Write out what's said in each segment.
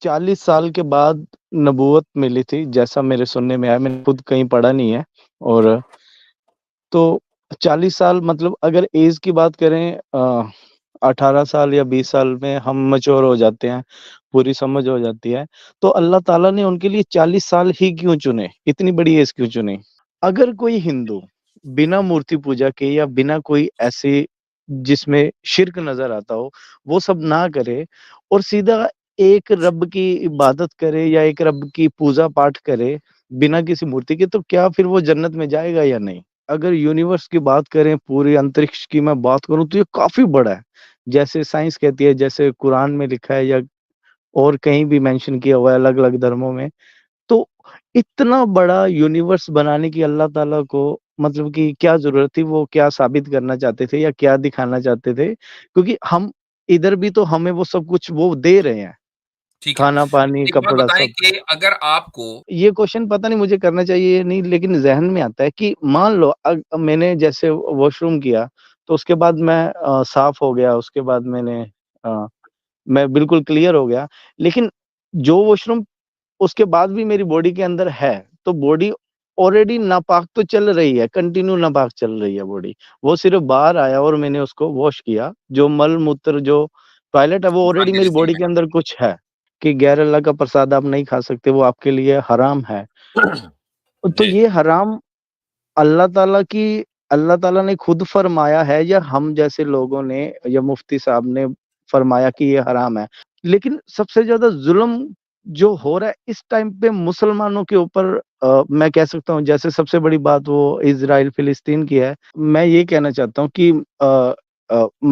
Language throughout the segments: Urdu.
40 سال کے بعد نبوت ملی تھی، جیسا میرے سننے میں آیا، میں نے خود کہیں پڑھا نہیں ہے۔ اور تو 40 سال مطلب اگر ایج کی بات کریں، 18 سال یا 20 سال میں ہم میچور ہو جاتے ہیں، پوری سمجھ ہو جاتی ہے، تو اللہ تعالیٰ نے ان کے لیے 40 سال ہی کیوں چنے، اتنی بڑی ایج کیوں چنی؟ اگر کوئی ہندو بنا مورتی پوجا کے یا بنا کوئی ایسی جس میں شرک نظر آتا ہو وہ سب نہ کرے اور سیدھا ایک رب کی عبادت کرے یا ایک رب کی پوجا پاٹ کرے بنا کسی مورتی کے، تو کیا پھر وہ جنت میں جائے گا یا نہیں؟ اگر یونیورس کی بات کریں، پوری انترکش کی میں بات کروں تو یہ کافی بڑا ہے، جیسے سائنس کہتی ہے، جیسے قرآن میں لکھا ہے یا اور کہیں بھی مینشن کیا ہوا ہے الگ الگ دھرموں میں۔ تو اتنا بڑا یونیورس بنانے کی اللہ تعالیٰ کو مطلب کہ کیا ضرورت تھی؟ وہ کیا ثابت کرنا چاہتے تھے یا کیا دکھانا چاہتے تھے؟ کیونکہ ہم ادھر بھی تو ہمیں وہ سب کچھ وہ دے رہے ہیں، ٹھیک ہے، کھانا پانی ایک بات کپڑا بتائیں سب۔ کہ اگر آپ کو یہ کوشچن پتہ نہیں مجھے کرنا چاہیے یا نہیں، لیکن ذہن میں آتا ہے کہ مان لو میں نے جیسے واش روم کیا تو اس کے بعد میں صاف ہو گیا، اس کے بعد میں بالکل کلیئر ہو گیا، لیکن جو واش روم اس کے بعد بھی میری باڈی کے اندر ہے، تو باڈی آلریڈی ناپاک تو چل رہی ہے، کنٹینیو ناپاک چل رہی ہے باڈی۔ وہ صرف باہر آیا اور میں نے اس کو واش کیا، جو مل موتر جو ٹوائلٹ ہے وہ انسان آلریڈی کے میری جسم باڈی کے اندر کچھ ہے کہ غیر اللہ کا پرساد آپ نہیں کھا سکتے، وہ آپ کے لیے حرام ہے۔ تو جی یہ حرام اللہ تعالیٰ نے خود فرمایا ہے یا ہم جیسے لوگوں نے یا مفتی صاحب نے فرمایا کہ یہ حرام ہے؟ لیکن سب سے زیادہ ظلم جو ہو رہا ہے اس ٹائم پہ مسلمانوں کے اوپر، میں کہہ سکتا ہوں جیسے سب سے بڑی بات وہ اسرائیل فلسطین کی ہے۔ میں یہ کہنا چاہتا ہوں کہ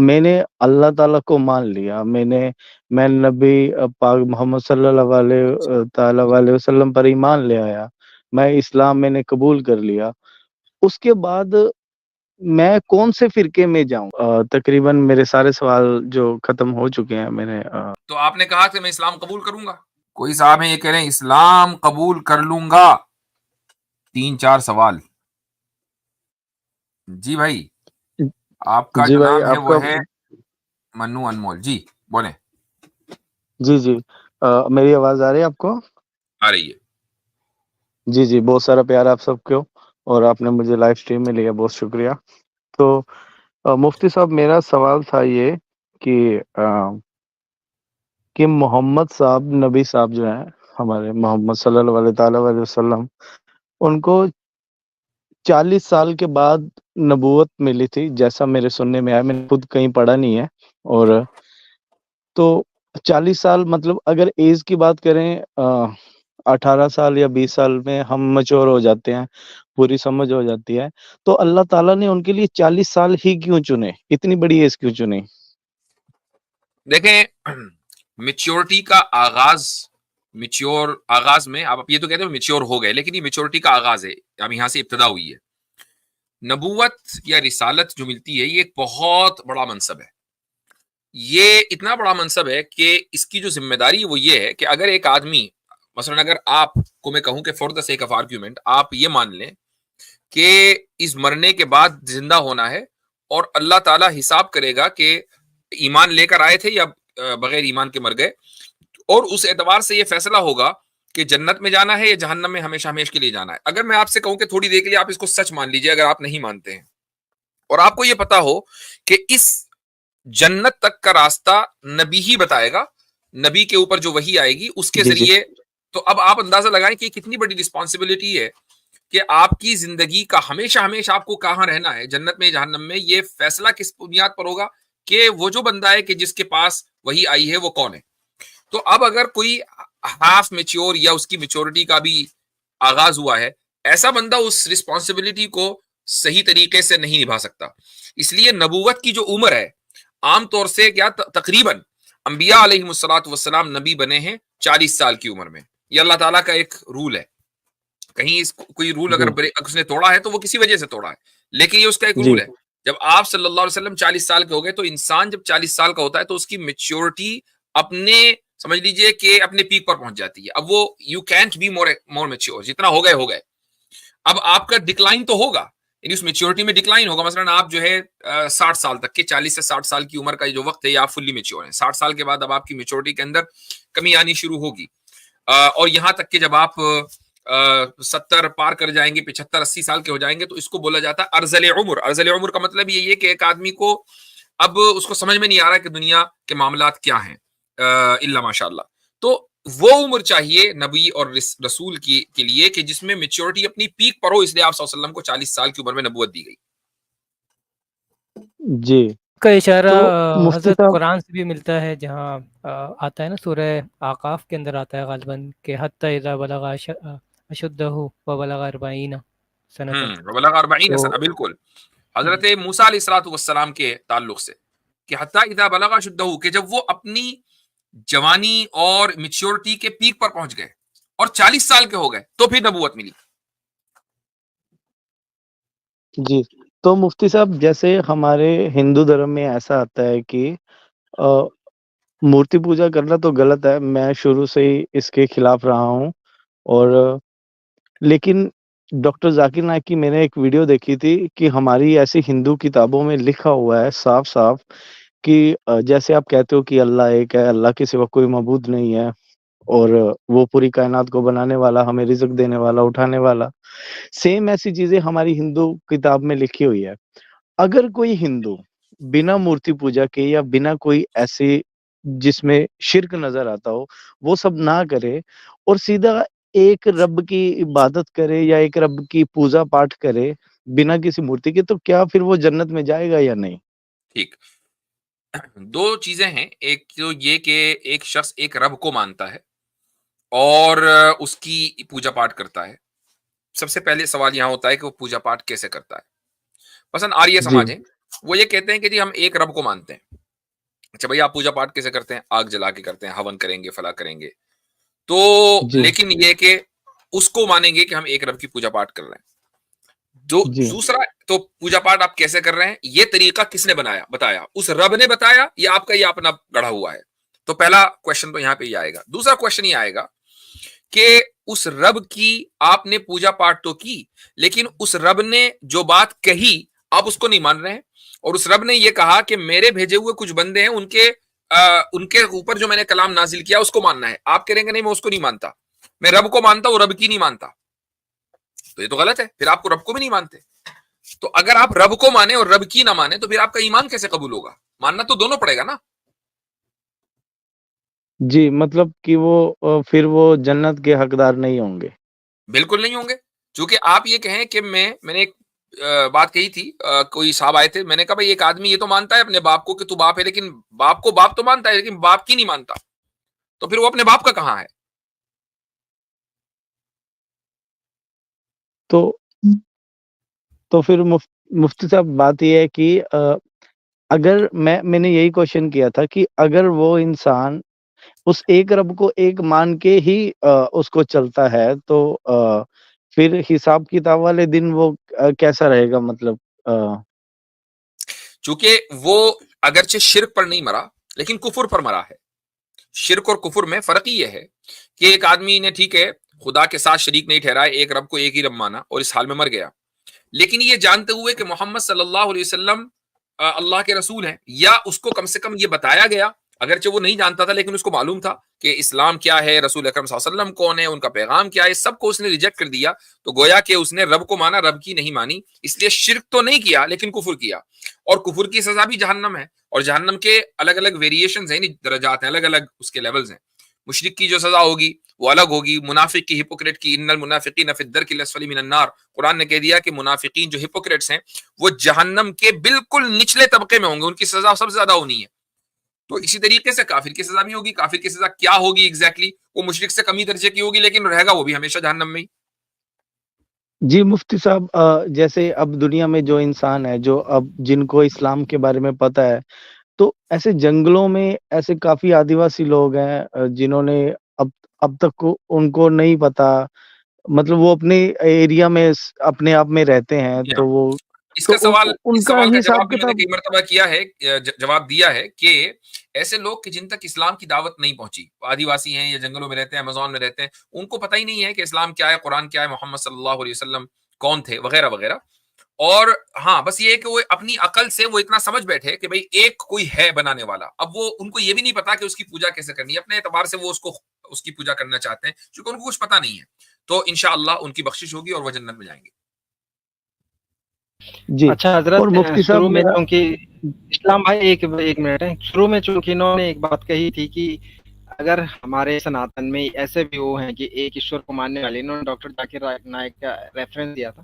میں نے اللہ تعالیٰ کو مان لیا، میں نبی پاک محمد صلی اللہ علیہ تعالیٰ علیہ وسلم پر ایمان لے آیا، میں اسلام میں نے قبول کر لیا، اس کے بعد میں کون سے فرقے میں جاؤں؟ تقریباً میرے سارے سوال جو ختم ہو چکے ہیں میں نے تو آپ نے کہا کہ میں اسلام قبول کروں گا، کوئی صاحب ہیں یہ کہہ رہے ہیں اسلام قبول کر لوں گا، 3-4 سوال۔ جی بھائی، آپ کا جی جو بھائی نام ہے آپ کا وہ ہے منو انمول، جی بولیں۔ جی میری آواز آ رہی ہے آپ کو؟ آ رہی ہے۔ جی بہت سارا پیار آپ سب کو، اور آپ نے مجھے لائف سٹریم میں لیا، بہت شکریہ۔ تو مفتی صاحب میرا سوال تھا یہ کہ محمد صاحب نبی صاحب جو ہیں ہمارے محمد صلی اللہ علیہ تعالیٰ علیہ وسلم، ان کو 40 سال کے بعد نبوت ملی تھی، جیسا میرے سننے میں آیا، میں نے خود کہیں پڑھا نہیں ہے۔ اور تو 40 سال مطلب اگر ایج کی بات کریں، 18 سال یا 20 سال میں ہم میچور ہو جاتے ہیں، پوری سمجھ ہو جاتی ہے، تو اللہ تعالیٰ نے ان کے لیے 40 سال ہی کیوں چنے، اتنی بڑی ایج کیوں چنی؟ دیکھیں، میچورٹی کا آغاز میں آپ یہ تو کہتے ہو میچور ہو گئے، لیکن یہ میچورٹی کا آغاز ہے، اب یہاں سے ابتدا ہوئی ہے۔ نبوت یا رسالت جو ملتی ہے یہ ایک بہت بڑا منصب ہے، یہ اتنا بڑا منصب ہے کہ اس کی جو ذمہ داری وہ یہ ہے کہ اگر ایک آدمی، مثلا اگر آپ کو میں کہوں کہ for the sake of argument آپ یہ مان لیں کہ اس مرنے کے بعد زندہ ہونا ہے اور اللہ تعالیٰ حساب کرے گا کہ ایمان لے کر آئے تھے یا بغیر ایمان کے مر گئے، اور اس اعتبار سے یہ فیصلہ ہوگا کہ جنت میں جانا ہے یا جہنم میں ہمیشہ ہمیشہ کے لیے جانا ہے۔ اگر میں آپ سے کہوں کہ تھوڑی دیر کے لیے آپ اس کو سچ مان لیجئے، اگر آپ نہیں مانتے ہیں، اور آپ کو یہ پتا ہو کہ اس جنت تک کا راستہ نبی ہی بتائے گا، نبی کے اوپر جو وحی آئے گی اس کے جی ذریعے، تو اب آپ اندازہ لگائیں کہ کتنی بڑی رسپانسبلٹی ہے کہ آپ کی زندگی کا ہمیشہ آپ کو کہاں رہنا ہے، جنت میں جہنم میں، یہ فیصلہ کس بنیاد پر ہوگا کہ وہ جو بندہ ہے کہ جس کے پاس وہی آئی ہے وہ کون ہے۔ تو اب اگر کوئی ہاف میچور یا اس کی میچورٹی کا بھی آغاز ہوا ہے، ایسا بندہ اس رسپانسبلٹی کو صحیح طریقے سے نہیں نبھا سکتا۔ اس لیے نبوت کی جو عمر ہے عام طور سے کیا تقریباً انبیاء علیہ السلام نبی بنے ہیں 40 سال کی عمر میں، یہ اللہ تعالیٰ کا ایک رول ہے۔ کہیں کوئی رول اگر اس نے توڑا ہے تو وہ کسی وجہ سے توڑا ہے، لیکن یہ اس کا ایک رول ہے۔ جب آپ صلی اللہ علیہ وسلم 40 سال کے ہو گئے تو انسان جب 40 سال کا ہوتا ہے تو اس کی میچورٹی اپنے سمجھ لیجئے کہ اپنے پیک پر پہنچ جاتی ہے۔ اب وہ you can't be more mature, جتنا ہو گئے۔ اب آپ کا ڈکلائن تو ہوگا، یعنی اس میچیورٹی میں ڈکلائن ہوگا. مثلاً آپ جو ہے 60 سال تک کے 40 سے 60 سال کی عمر کا جو وقت ہے یہ آپ فلی میچیور ہیں. 60 سال کے بعد اب آپ کی میچیورٹی کے اندر کمی آنی شروع ہوگی, اور یہاں تک کہ جب آپ 70 پار کر جائیں گے, 75 80 سال کے ہو جائیں گے, تو اس کو بولا جاتا ہے ارذل عمر. ارذل عمر کا مطلب یہ ہے کہ ایک آدمی کو اب اس کو سمجھ میں نہیں آ رہا کہ دنیا کے معاملات کیا ہیں الا ماشاء اللہ. تو وہ عمر چاہیے نبی اور رسول کے لیے کہ جس میں میچیورٹی اپنی پیک پر ہو, اس لیے آپ صلی اللہ علیہ وسلم کو 40 سال کی عمر میں نبوت دی گئی. جی کا اشارہ تو مفتی حضرت صاحب قرآن سے بھی ملتا ہے, جہاں آتا ہے نا سورہ آقاف کے اندر آتا ہے غالباً کہ حتی اذا بلغ اشدہ وبلغ 40 سنتن. وبلغ 40 تو سنہ, بالکل حضرت موسیٰ علیہ الصلوۃ والسلام کے تعلق سے کہ حتی اذا بلغ اشدہ, کہ جب وہ اپنی جوانی اور میچیورٹی کے پیک پر پہنچ گئے اور 40 سال کے ہو گئے تو پھر نبوت ملی. جی تو مفتی صاحب جیسے ہمارے ہندو دھرم میں ایسا آتا ہے کہ مورتی پوجا کرنا تو غلط ہے, میں شروع سے ہی اس کے خلاف رہا ہوں. اور لیکن ڈاکٹر ذاکر نائک کی میں نے ایک ویڈیو دیکھی تھی کہ ہماری ایسی ہندو کتابوں میں لکھا ہوا ہے صاف صاف کہ جیسے آپ کہتے ہو کہ اللہ ایک ہے, اللہ کے سوا کوئی معبود نہیں ہے, اور وہ پوری کائنات کو بنانے والا, ہمیں رزق دینے والا, اٹھانے والا, سیم ایسی چیزیں ہماری ہندو کتاب میں لکھی ہوئی ہے. اگر کوئی ہندو بنا مورتی پوجا کے یا بنا کوئی ایسے جس میں شرک نظر آتا ہو وہ سب نہ کرے اور سیدھا ایک رب کی عبادت کرے یا ایک رب کی پوجا پاٹ کرے بنا کسی مورتی کے, تو کیا پھر وہ جنت میں جائے گا یا نہیں؟ ٹھیک, دو چیزیں ہیں. ایک تو یہ کہ ایک شخص ایک رب کو مانتا ہے اور اس کی پوجا پاٹ کرتا ہے. سب سے پہلے سوال یہاں ہوتا ہے کہ وہ پوجا پاٹ کیسے کرتا ہے. مثلا آریہ جی سماج ہے, وہ یہ کہتے ہیں کہ جی ہم ایک رب کو مانتے ہیں. اچھا بھائی آپ پوجا پاٹ کیسے کرتے ہیں؟ آگ جلا کے کرتے ہیں, ہون کریں گے, فلا کریں گے. تو جی لیکن یہ کہ اس کو مانیں گے کہ ہم ایک رب کی پوجا پاٹ کر رہے ہیں. جو جی دوسرا, تو پوجا پاٹ آپ کیسے کر رہے ہیں, یہ طریقہ کس نے بتایا؟ اس رب نے بتایا یا آپ کا یہ اپنا گڑھا ہوا ہے؟ تو پہلا کوشچن تو یہاں پہ ہی آئے گا. دوسرا کوشچن یہ آئے گا کہ اس رب کی آپ نے پوجا پاٹ تو کی, لیکن اس رب نے جو بات کہی آپ اس کو نہیں مان رہے ہیں. اور اس رب نے یہ کہا کہ میرے بھیجے ہوئے کچھ بندے ہیں, ان کے اوپر جو میں نے کلام نازل کیا اس کو ماننا ہے. آپ کہہ رہے ہیں کہ نہیں میں اس کو نہیں مانتا, میں رب کو مانتا ہوں, رب کی نہیں مانتا. تو یہ تو غلط ہے, پھر آپ کو رب کو بھی نہیں مانتے. تو اگر آپ رب کو مانے اور رب کی نہ مانے تو پھر آپ کا ایمان کیسے قبول ہوگا؟ ماننا تو دونوں پڑے گا نا. جی مطلب کہ وہ پھر وہ جنت کے حقدار نہیں ہوں گے. بالکل نہیں ہوں گے. چونکہ آپ یہ کہیں کہ میں نے ایک بات کہی تھی, کوئی صاحب آئے تھے, میں نے کہا بھائی ایک آدمی یہ تو مانتا ہے اپنے باپ کو کہ تو باپ ہے, لیکن باپ کو باپ تو مانتا ہے لیکن باپ کی نہیں مانتا, تو پھر وہ اپنے باپ کا کہاں ہے؟ تو پھر مفتی صاحب بات یہ ہے کہ اگر میں نے یہی کوشچن کیا تھا کہ اگر وہ انسان اس ایک رب کو ایک مان کے ہی اس کو چلتا ہے تو پھر حساب کتاب والے دن وہ کیسا رہے گا؟ مطلب چونکہ وہ اگرچہ شرک پر نہیں مرا لیکن کفر پر مرا ہے. شرک اور کفر میں فرق ہی یہ ہے کہ ایک آدمی نے ٹھیک ہے خدا کے ساتھ شریک نہیں ٹھہرایا, ایک رب کو ایک ہی رب مانا اور اس حال میں مر گیا, لیکن یہ جانتے ہوئے کہ محمد صلی اللہ علیہ وسلم اللہ کے رسول ہیں, یا اس کو کم سے کم یہ بتایا گیا, اگرچہ وہ نہیں جانتا تھا لیکن اس کو معلوم تھا کہ اسلام کیا ہے, رسول اکرم صلی اللہ علیہ وسلم کون ہے, ان کا پیغام کیا ہے, سب کو اس نے ریجیکٹ کر دیا. تو گویا کہ اس نے رب کو مانا, رب کی نہیں مانی. اس لیے شرک تو نہیں کیا لیکن کفر کیا, اور کفر کی سزا بھی جہنم ہے. اور جہنم کے الگ الگ ویریشنز ہیں, درجات ہیں, الگ الگ اس کے لیولز ہیں. مشرک کی جو سزا ہوگی وہ الگ ہوگی, منافق کی, ہپوکریٹ کی, ان المنافقین فی الدرک الاسفل من النار. قرآن نے کہہ دیا کہ منافقین جو ہپوکریٹس ہیں وہ جہنم کے بالکل نچلے طبقے میں ہوں گے, ان کی سزا سب سے زیادہ ہونی ہے. تو اسی طریقے سے کافر کی سزا بھی ہوگی. کافر کی سزا کیا ہوگی ایگزیکٹلی, وہ مشرک سے کمی درجے کی ہوگی لیکن رہے گا وہ بھی ہمیشہ جہنم میں ہی. جی مفتی صاحب جیسے اب دنیا میں جو انسان ہے جو اب جن کو اسلام کے بارے میں پتہ ہے, تو ایسے جنگلوں میں ایسے کافی آدیواسی لوگ ہیں جنہوں نے اب تک ان کو نہیں پتا, مطلب وہ اپنے ایریا میں اپنے آپ میں رہتے ہیں, Yeah. تو وہ اس تو کا سوال ان اس کا سوال کا حساب جواب بھی میں نے کتاب. کئی مرتبہ کیا ہے, جواب دیا ہے کہ ایسے لوگ کہ جن تک اسلام کی دعوت نہیں پہنچی, آدیواسی ہیں یا جنگلوں میں رہتے ہیں, امازون میں رہتے ہیں, ان کو پتہ ہی نہیں ہے کہ اسلام کیا ہے, قرآن کیا ہے, محمد صلی اللہ علیہ وسلم کون تھے, وغیرہ وغیرہ. اور ہاں بس یہ ہے کہ وہ اپنی عقل سے وہ اتنا سمجھ بیٹھے کہ بھئی ایک کوئی ہے بنانے والا. اب وہ ان کو یہ بھی نہیں پتا کہ اس کی پوجا کیسے کرنی ہے. اپنے اعتبار سے وہ اس کی پوجا کرنا چاہتے ہیں کیونکہ ان کو کچھ پتا نہیں ہے. تو انشاءاللہ ان کی بخشش ہوگی اور وہ جنت میں جائیں گے. جی. اچھا اور حضرت، مفتی صاحب شروع میں میرا چونکہ اسلام بھائی ایک منٹ ہے، شروع میں چونکہ انہوں نے ایک بات کہی تھی کہ اگر ہمارے سناتن میں ایسے بھی وہ ہیں کہ ایک ایشور کو ماننے والے، انہوں نے ڈاکٹر ذاکر نائک کا ریفرنس دیا تھا.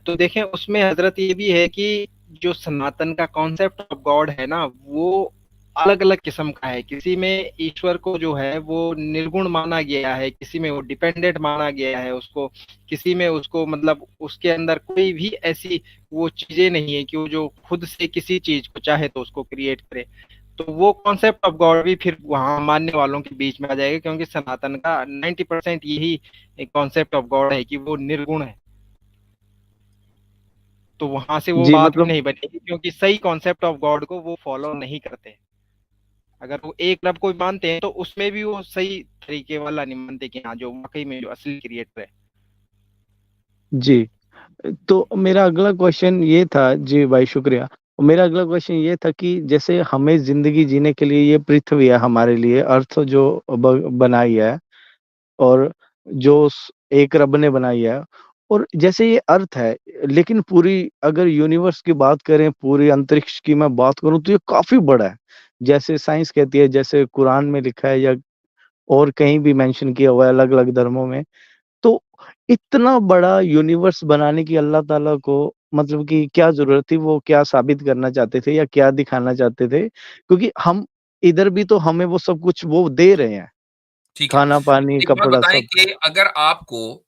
تو دیکھیں اس میں حضرت یہ بھی ہے کہ جو سناتن کا کانسیپٹ آف گاڈ ہے نا، وہ الگ الگ قسم کا ہے. کسی میں ایشور کو جو ہے وہ نرگن مانا گیا ہے، کسی میں وہ ڈیپینڈنٹ مانا گیا ہے اس کو، کسی میں اس کو مطلب اس کے اندر کوئی بھی ایسی وہ چیزیں نہیں ہے کہ وہ جو خود سے کسی چیز کو چاہے تو اس کو کریٹ کرے. تو وہ کانسیپٹ آف گاڈ بھی پھر وہاں ماننے والوں کے بیچ میں آ جائے گا، کیونکہ سناتن کا 90% یہی کانسیپٹ آف گاڈ ہے کہ وہ نرگن ہے. تو وہاں سے وہ جی بات بھی مطلب نہیں بنے گی، کیونکہ صحیح کانسیپٹ آف گاڈ کو وہ فالو نہیں کرتے. اگر وہ ایک رب کو مانتے ہیں تو اس میں بھی وہ صحیح طریقے والا نہیں مانتے کہ ہاں جو واقعی میں جو اصلی کریٹر ہے. جی. تو میرا اگلا کوشچن یہ تھا، جی بھائی شکریہ. میرا اگلا کوشچن یہ تھا کہ جیسے ہمیں زندگی جینے کے لیے یہ پرتھوی ہے ہمارے لیے، ارتھ جو بنائی ہے اور جو ایک رب نے بنائی ہے، اور جیسے یہ ارتھ ہے، لیکن پوری اگر یونیورس کی بات کریں، پوری انترکش کی میں بات کروں تو یہ کافی بڑا ہے. جیسے سائنس کہتی ہے، جیسے قرآن میں لکھا ہے یا اور کہیں بھی مینشن کیا ہوا ہے الگ الگ دھرموں میں. تو اتنا بڑا یونیورس بنانے کی اللہ تعالیٰ کو مطلب کہ کیا ضرورت تھی؟ وہ کیا ثابت کرنا چاہتے تھے یا کیا دکھانا چاہتے تھے؟ کیونکہ ہم ادھر بھی تو ہمیں وہ سب کچھ وہ دے رہے ہیں، ٹھیک ہے. کھانا پانی ایک بات کپڑا بتائیں سب. کہ اگر آپ کو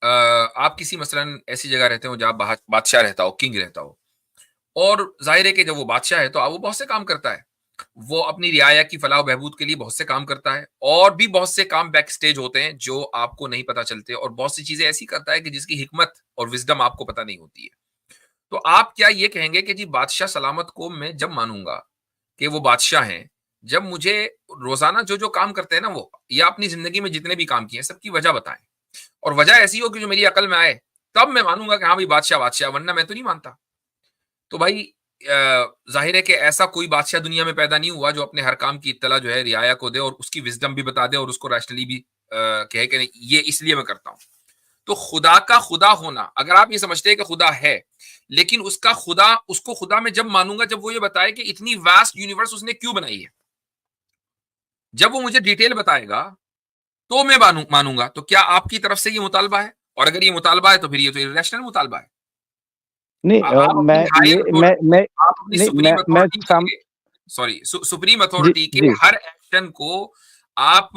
آپ کسی مثلاً ایسی جگہ رہتے ہو جہاں بادشاہ رہتا ہو، کنگ رہتا ہو، اور ظاہر ہے کہ جب وہ بادشاہ ہے تو وہ بہت سے کام کرتا ہے. وہ اپنی رعایا کی فلاح و بہبود کے لیے بہت سے کام کرتا ہے، اور بھی بہت سے کام بیک سٹیج ہوتے ہیں جو آپ کو نہیں پتا چلتے، اور بہت سی چیزیں ایسی کرتا ہے کہ جس کی حکمت اور وزڈم آپ کو پتا نہیں ہوتی ہے. تو آپ کیا یہ کہیں گے کہ جی بادشاہ سلامت کو میں جب مانوں گا کہ وہ بادشاہ ہیں، جب مجھے روزانہ جو کام کرتے ہیں نا وہ، یا اپنی زندگی میں جتنے بھی کام کیے ہیں سب کی وجہ بتائیں، اور وجہ ایسی ہو کہ جو میری عقل میں آئے، تب میں مانوں گا کہ ہاں بھائی بادشاہ، ورنہ میں تو نہیں مانتا. تو بھائی ظاہر ہے کہ ایسا کوئی بادشاہ دنیا میں پیدا نہیں ہوا جو اپنے ہر کام کی اطلاع جو ہے رعایا کو دے اور اس کی وزڈم بھی بتا دے اور اس کو ریشنلی بھی کہے کہ یہ اس لیے میں کرتا ہوں. تو خدا کا خدا ہونا، اگر آپ یہ سمجھتے ہیں کہ خدا ہے، لیکن اس کو خدا میں جب مانوں گا جب وہ یہ بتائے کہ اتنی واسٹ یونیورس اس نے کیوں بنائی ہے، جب وہ مجھے ڈیٹیل بتائے گا تو میں مانوں گا. تو کیا آپ کی طرف سے یہ مطالبہ ہے؟ اور اگر یہ مطالبہ ہے تو پھر یہ تو ریشنل مطالبہ ہے. آپ نہیں اپنی ہائر اتھارٹی، آپ اپنی سپریم اتھارٹی کے سپریم جی اتھارٹی کے جی ہر ایکشن کو آپ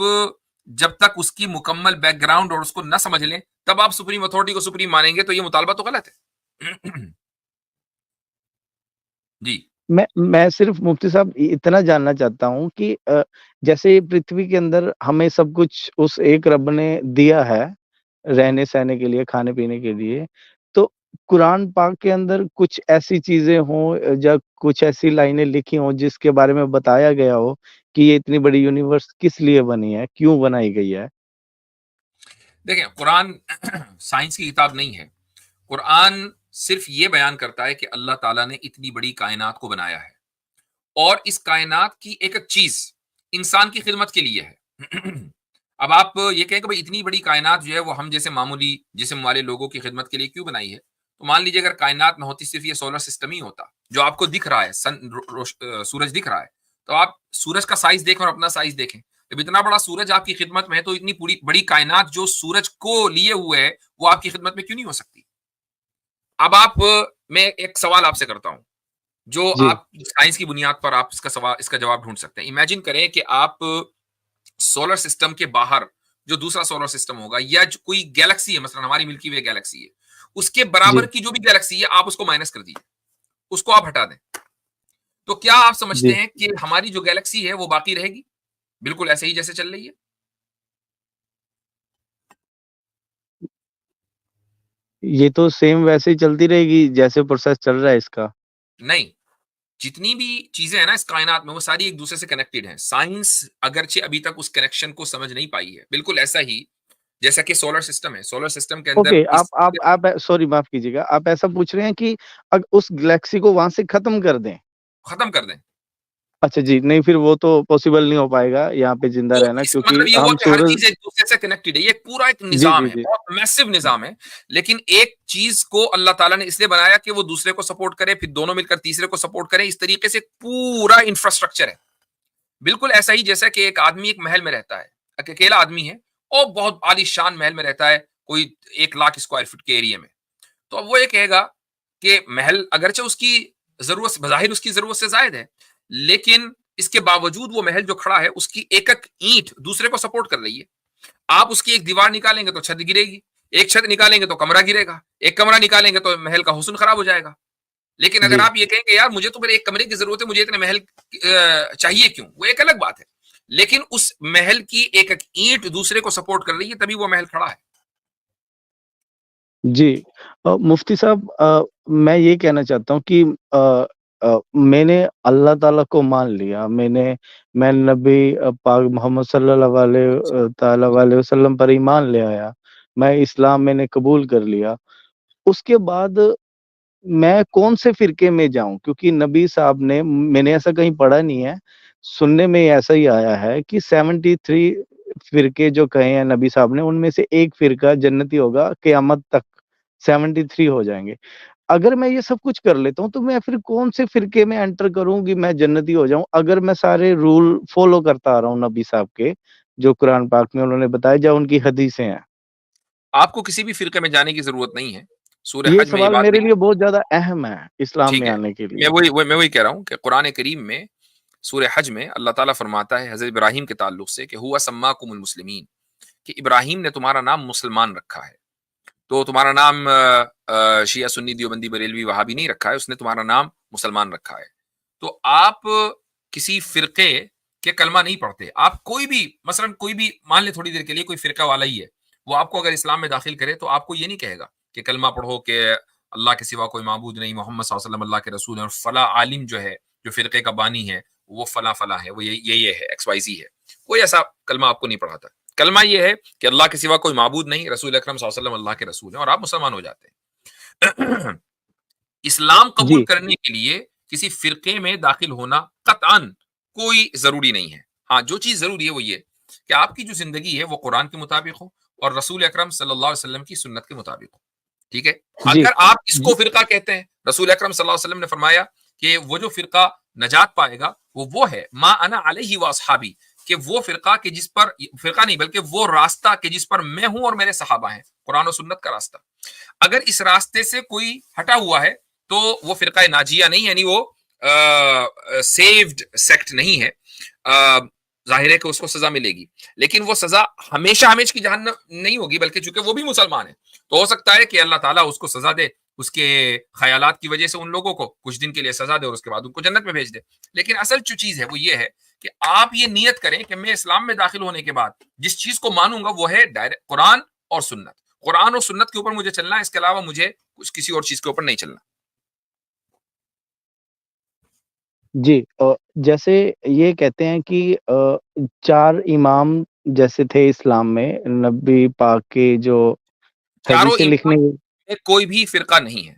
جب تک اس کی مکمل بیک گراؤنڈ اور اس کو نہ سمجھ لیں تب آپ سپریم اتھارٹی کو سپریم مانیں گے، تو یہ مطالبہ تو غلط ہے. جی میں صرف مفتی صاحب اتنا جاننا چاہتا ہوں کہ جیسے پرتھوی کے اندر ہمیں سب کچھ اس ایک رب نے دیا ہے رہنے سہنے کے لیے، کھانے پینے کے لیے، تو قرآن پاک کے اندر کچھ ایسی چیزیں ہوں یا کچھ ایسی لائنیں لکھی ہوں جس کے بارے میں بتایا گیا ہو کہ یہ اتنی بڑی یونیورس کس لیے بنی ہے، کیوں بنائی گئی ہے؟ دیکھیں، قرآن سائنس کی کتاب نہیں ہے. قرآن صرف یہ بیان کرتا ہے کہ اللہ تعالیٰ نے اتنی بڑی کائنات کو بنایا ہے، اور اس کائنات کی ایک ایک چیز انسان کی خدمت کے لیے ہے. اب آپ یہ کہیں کہ بھائی اتنی بڑی کائنات جو ہے وہ ہم جیسے معمولی جسم والے لوگوں کی خدمت کے لیے کیوں بنائی ہے؟ تو مان لیجیے اگر کائنات نہ ہوتی، صرف یہ سولر سسٹم ہی ہوتا جو آپ کو دکھ رہا ہے، سورج دکھ رہا ہے، تو آپ سورج کا سائز دیکھیں اور اپنا سائز دیکھیں. جب اتنا بڑا سورج آپ کی خدمت میں ہے تو اتنی بڑی کائنات جو سورج کو لیے ہوئے ہے وہ آپ کی خدمت میں کیوں نہیں ہو سکتی؟ اب میں ایک سوال آپ سے کرتا ہوں جو جی آپ سائنس کی بنیاد پر آپ اس کا جواب ڈھونڈ سکتے ہیں. امیجن کریں کہ آپ سولر سسٹم کے باہر جو دوسرا سولر سسٹم ہوگا یا جو کوئی گیلیکسی ہے، مثلا ہماری ملکی وے گیلیکسی ہے، اس کے برابر جی کی جو بھی گیلیکسی ہے آپ اس کو مائنس کر دیجیے، اس کو آپ ہٹا دیں، تو کیا آپ سمجھتے جی ہیں کہ ہماری جو گیلیکسی ہے وہ باقی رہے گی بالکل ایسے ہی جیسے چل رہی ہے؟ یہ تو سیم ویسے ہی چلتی رہے گی جیسے پروسیس چل رہا ہے اس کا. نہیں، جتنی بھی چیزیں ہیں نا اس کائنات میں وہ ساری ایک دوسرے سے کنیکٹڈ ہیں. سائنس اگرچہ ابھی تک اس کنیکشن کو سمجھ نہیں پائی ہے. بالکل ایسا ہی جیسا کہ سولر سسٹم ہے, سولر سسٹم کے اندر اوکے, آپ سوری معاف کیجیے گا, آپ ایسا پوچھ رہے ہیں کہ اس گلیکسی کو وہاں سے ختم کر دیں؟ ختم کر دیں. اچھا جی, نہیں پھر وہ تو پاسبل نہیں ہو پائے گا یہاں پہ زندہ تو رہنا, اس کا کیونکہ مطلب یہ ہوا ہم کہ ہر سورج. چیز ایک دوسرے سے کنیکٹڈ ہے, یہ پورا ایک جی نظام جی ہے, جی بہت میسو نظام ہے, لیکن ایک چیز کو اللہ تعالیٰ نے اس لیے بنایا کہ وہ دوسرے کو سپورٹ کرے, پھر دونوں مل کر تیسرے کو سپورٹ کریں, اس طریقے سے پورا انفراسٹرکچر ہے. بالکل ایسا ہی جیسا کہ ایک آدمی ایک محل میں رہتا ہے, اکیلا آدمی ہے اور بہت عالی شان محل میں رہتا ہے, کوئی 1,00,000 اسکوائر فٹ کے ایریا میں. تو اب وہ یہ کہے گا کہ محل اگرچہ اس کی ضرورت بظاہر اس کی ضرورت سے زائد ہے, لیکن اس کے باوجود وہ محل جو کھڑا ہے اس کی ایک ایک اینٹ دوسرے کو سپورٹ کر رہی ہے. آپ اس کی ایک دیوار نکالیں گے تو چھت گرے گی, ایک چھت نکالیں گے تو کمرہ گرے گا, ایک کمرہ نکالیں گے تو محل کا حسن خراب ہو جائے گا. لیکن اگر جی آپ یہ کہیں کہ یار مجھے تو میرے ایک کمرے کی ضرورت ہے, مجھے اتنے محل چاہیے کیوں, وہ ایک الگ بات ہے, لیکن اس محل کی ایک ایک اینٹ دوسرے کو سپورٹ کر رہی ہے, تبھی وہ محل کھڑا ہے. جی, مفتی صاحب میں یہ کہنا چاہتا ہوں کہ میں نے اللہ تعالیٰ کو مان لیا, میں نبی پاک محمد صلی اللہ علیہ تعالیٰ علیہ وسلم پر ایمان لے آیا, میں اسلام میں نے قبول کر لیا. اس کے بعد میں کون سے فرقے میں جاؤں, کیونکہ نبی صاحب نے, میں نے ایسا کہیں پڑھا نہیں ہے, سننے میں ایسا ہی آیا ہے کہ 73 فرقے جو کہے ہیں نبی صاحب نے, ان میں سے ایک فرقہ جنتی ہوگا, قیامت تک 73 ہو جائیں گے. اگر میں یہ سب کچھ کر لیتا ہوں تو میں پھر کون سے فرقے میں انٹر کروں کہ میں جنتی ہو جاؤں, اگر میں سارے رول فالو کرتا آ رہا ہوں نبی صاحب کے جو قرآن پاک میں انہوں نے بتایا, جو ان کی حدیثیں ہیں. آپ کو کسی بھی فرقے میں جانے کی ضرورت نہیں ہے. سورہ یہ حج میں یہ سوال بات میرے نہیں, لیے بہت زیادہ اہم ہے اسلام ٹھیک میں ہے, آنے کے میں لیے. وہی کہہ رہا ہوں کہ قرآن کریم میں سورہ حج میں اللہ تعالیٰ فرماتا ہے حضرت ابراہیم کے تعلق سے کہ ہوا سماکم المسلمین, کہ ابراہیم نے تمہارا نام مسلمان رکھا ہے. تو تمہارا نام شیعہ سنی دیوبندی بریلوی وہابی نہیں رکھا ہے, اس نے تمہارا نام مسلمان رکھا ہے. تو آپ کسی فرقے کے کلمہ نہیں پڑھتے, آپ کوئی بھی مثلا کوئی بھی مان لے تھوڑی دیر کے لیے کوئی فرقہ والا ہی ہے, وہ آپ کو اگر اسلام میں داخل کرے تو آپ کو یہ نہیں کہے گا کہ کلمہ پڑھو کہ اللہ کے سوا کوئی معبود نہیں, محمد صلی اللہ علیہ وسلم اللہ کے رسول ہیں, اور فلاں عالم جو ہے جو فرقے کا بانی ہے وہ فلاں فلاں ہے, وہ یہ ہے XYZ ہے. کوئی ایسا کلمہ آپ کو نہیں پڑھاتا. کلمہ یہ ہے کہ اللہ کے سوا کوئی معبود نہیں, رسول اکرم صلی اللہ علیہ وسلم اللہ کے رسول ہیں, اور آپ مسلمان ہو جاتے ہیں. اسلام قبول جی کرنے کے لیے کسی فرقے میں داخل ہونا قطعاً کوئی ضروری نہیں ہے. ہاں, جو چیز ضروری ہے وہ یہ کہ آپ کی جو زندگی ہے وہ قرآن کے مطابق ہو اور رسول اکرم صلی اللہ علیہ وسلم کی سنت کے مطابق ہو. ٹھیک ہے, جی اگر آپ اس جی کو فرقہ کہتے ہیں, رسول اکرم صلی اللہ علیہ وسلم نے فرمایا کہ وہ جو فرقہ نجات پائے گا وہ ہے ما انا علیہ واصحابی, کہ وہ فرقہ کہ جس پر, فرقہ نہیں بلکہ وہ راستہ کہ جس پر میں ہوں اور میرے صحابہ ہیں, قرآن و سنت کا راستہ. اگر اس راستے سے کوئی ہٹا ہوا ہے تو وہ فرقہ ناجیہ نہیں, یعنی وہ سیوڈ سیکٹ نہیں ہے. ظاہر ہے کہ اس کو سزا ملے گی, لیکن وہ سزا ہمیشہ ہمیشہ کی جہنم نہیں ہوگی, بلکہ چونکہ وہ بھی مسلمان ہے تو ہو سکتا ہے کہ اللہ تعالیٰ اس کو سزا دے, اس کے خیالات کی وجہ سے ان لوگوں کو کچھ دن کے لیے سزا دے اور اس کے بعد ان کو جنت میں بھیج دے. لیکن اصل جو چیز ہے وہ یہ ہے کہ آپ یہ نیت کریں کہ میں اسلام میں داخل ہونے کے بعد جس چیز کو مانوں گا وہ ہے ڈائریکٹ قرآن اور سنت. قرآن اور سنت کے اوپر مجھے چلنا ہے, اس کے علاوہ مجھے کسی اور چیز کے اوپر نہیں چلنا. جی, جیسے یہ کہتے ہیں کہ 4 امام جیسے تھے اسلام میں, نبی پاک کے جو چاروں حدیثیں لکھنے. امام میں کوئی بھی فرقہ نہیں ہے,